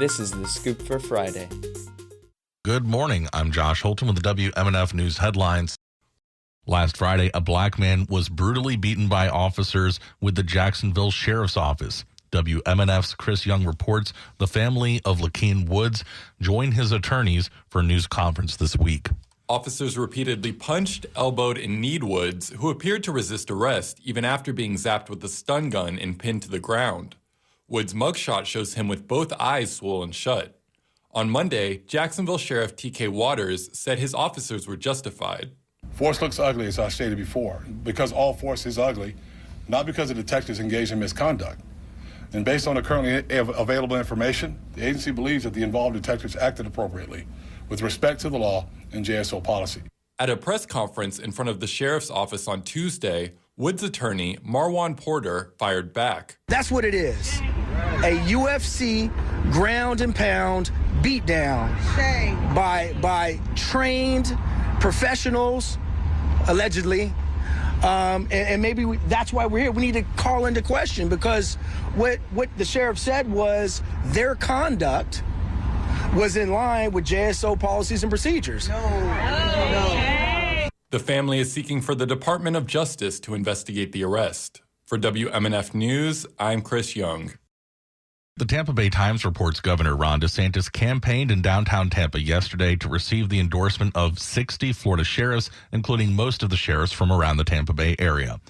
This is The Scoop for Friday. Good morning. I'm Josh Holton with the WMNF News headlines. Last Friday, a black man was brutally beaten by officers with the Jacksonville Sheriff's Office. WMNF's Chris Young reports the family of Lakeem Woods joined his attorneys for a news conference this week. Officers repeatedly punched, elbowed, and kneed Woods, who appeared to resist arrest even after being zapped with a stun gun and pinned to the ground. Woods' mugshot shows him with both eyes swollen shut. On Monday, Jacksonville Sheriff T.K. Waters said his officers were justified. Force looks ugly, as I stated before, because all force is ugly, not because the detectives engaged in misconduct. And based on the currently available information, the agency believes that the involved detectives acted appropriately with respect to the law and JSO policy. At a press conference in front of the sheriff's office on Tuesday, Woods' attorney, Marwan Porter, fired back. That's what it is. A UFC ground and pound beatdown by trained professionals, allegedly. And maybe that's why we're here. We need to call into question, because what the sheriff said was their conduct was in line with JSO policies and procedures. The family is seeking for the Department of Justice to investigate the arrest. For WMNF News, I'm Chris Young. The Tampa Bay Times reports Governor Ron DeSantis campaigned in downtown Tampa yesterday to receive the endorsement of 60 Florida sheriffs, including most of the sheriffs from around the Tampa Bay area.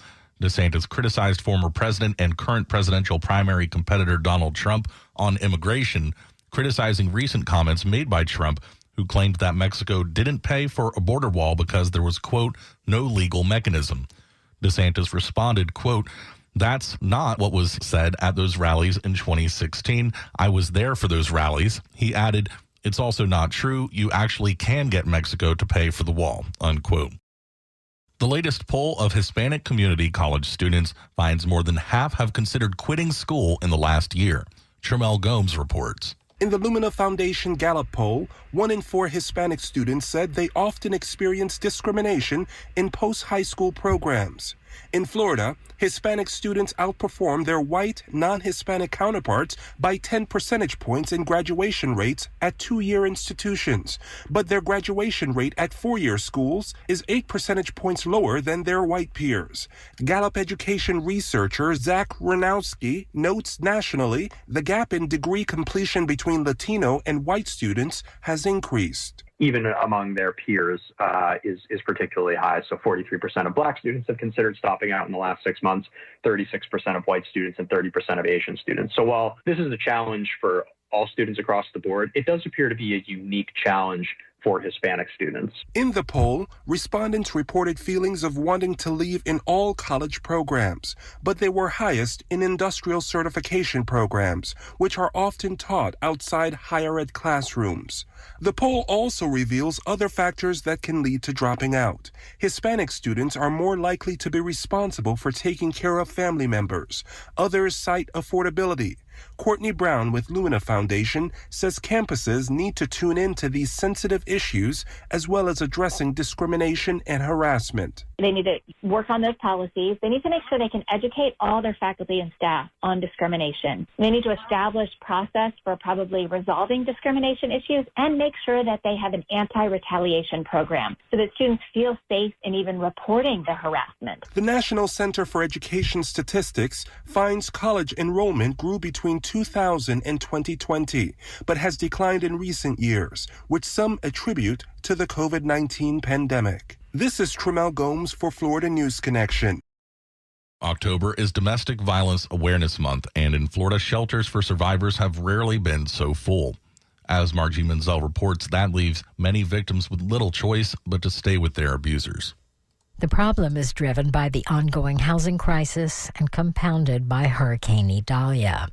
DeSantis criticized former president and current presidential primary competitor Donald Trump on immigration, criticizing recent comments made by Trump, who claimed that Mexico didn't pay for a border wall because there was, quote, no legal mechanism. DeSantis responded, quote, "That's not what was said at those rallies in 2016. I was there for those rallies." He added, "It's also not true. You actually can get Mexico to pay for the wall," unquote. The latest poll of Hispanic community college students finds more than half have considered quitting school in the last year. Tramel Gomes reports. In the Lumina Foundation Gallup poll, 1 in 4 Hispanic students said they often experience discrimination in post-high school programs. In Florida, Hispanic students outperform their white, non-Hispanic counterparts by 10 percentage points in graduation rates at 2-year institutions. But their graduation rate at 4-year schools is 8 percentage points lower than their white peers. Gallup education researcher Zach Ranowski notes nationally, the gap in degree completion between Latino and white students has increased. Even among their peers is particularly high. So 43% of black students have considered stopping out in the last 6 months, 36% of white students, and 30% of Asian students. So while this is a challenge for all students across the board, it does appear to be a unique challenge for Hispanic students. In the poll, respondents reported feelings of wanting to leave in all college programs, but they were highest in industrial certification programs, which are often taught outside higher ed classrooms. The poll also reveals other factors that can lead to dropping out. Hispanic students are more likely to be responsible for taking care of family members. Others cite affordability. Courtney Brown with Lumina Foundation says campuses need to tune into these sensitive issues as well as addressing discrimination and harassment. They need to work on those policies. They need to make sure they can educate all their faculty and staff on discrimination. They need to establish process for probably resolving discrimination issues and make sure that they have an anti-retaliation program so that students feel safe in even reporting the harassment. The National Center for Education Statistics finds college enrollment grew between 2000 and 2020, but has declined in recent years, which some attribute to the COVID-19 pandemic. This is Tramel Gomes for Florida News Connection. October is Domestic Violence Awareness Month, and in Florida, shelters for survivors have rarely been so full. As Margie Menzel reports, that leaves many victims with little choice but to stay with their abusers. The problem is driven by the ongoing housing crisis and compounded by Hurricane Idalia.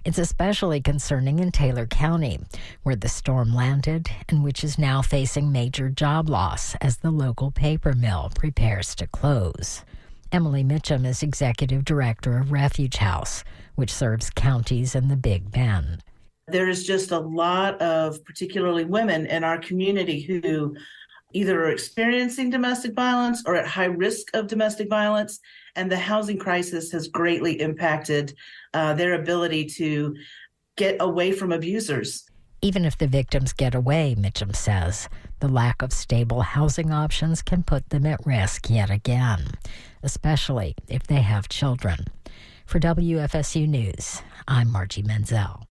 It's especially concerning in Taylor County, where the storm landed and which is now facing major job loss as the local paper mill prepares to close. Emily Mitchum is executive director of Refuge House, which serves counties in the Big Bend. There is just a lot of particularly women in our community who either are experiencing domestic violence or at high risk of domestic violence, and the housing crisis has greatly impacted their ability to get away from abusers. Even if the victims get away, Mitchum says, the lack of stable housing options can put them at risk yet again, especially if they have children. For WFSU News, I'm Margie Menzel.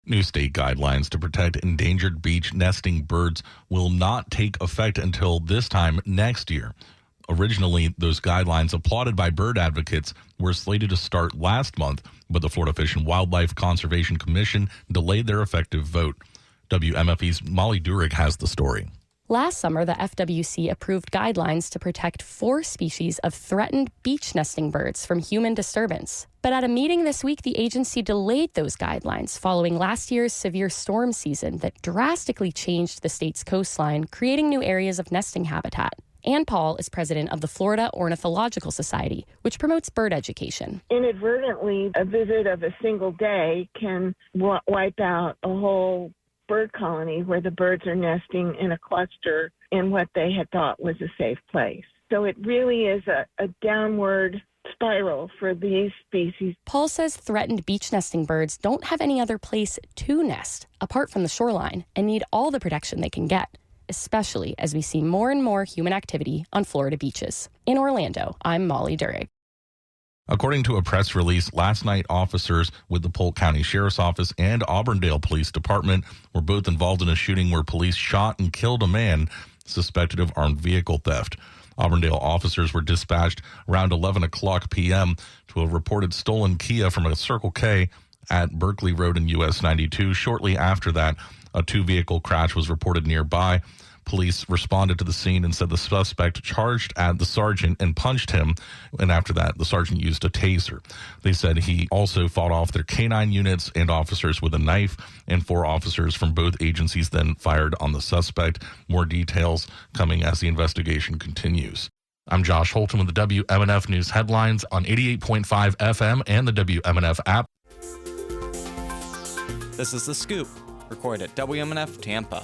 New state guidelines to protect endangered beach nesting birds will not take effect until this time next year. Originally, those guidelines, applauded by bird advocates, were slated to start last month, but the Florida Fish and Wildlife Conservation Commission delayed their effective vote. WMFE's Molly Durick has the story. Last summer, the FWC approved guidelines to protect 4 species of threatened beach nesting birds from human disturbance. But at a meeting this week, the agency delayed those guidelines following last year's severe storm season that drastically changed the state's coastline, creating new areas of nesting habitat. Ann Paul is president of the Florida Ornithological Society, which promotes bird education. Inadvertently, a visit of a single day can wipe out a whole bird colony where the birds are nesting in a cluster in what they had thought was a safe place. So it really is a downward spiral for these species. Paul says threatened beach nesting birds don't have any other place to nest apart from the shoreline and need all the protection they can get, especially as we see more and more human activity on Florida beaches. In Orlando, I'm Molly Durick. According to a press release, last night officers with the Polk County Sheriff's Office and Auburndale Police Department were both involved in a shooting where police shot and killed a man suspected of armed vehicle theft. Auburndale officers were dispatched around 11 o'clock p.m. to a reported stolen Kia from a Circle K at Berkeley Road and US 92. Shortly after that, a 2-vehicle crash was reported nearby. Police responded to the scene and said the suspect charged at the sergeant and punched him. And after that, the sergeant used a taser. They said he also fought off their canine units and officers with a knife, and 4 officers from both agencies then fired on the suspect. More details coming as the investigation continues. I'm Josh Holton with the WMNF News headlines on 88.5 FM and the WMNF app. This is The Scoop, recorded at WMNF Tampa.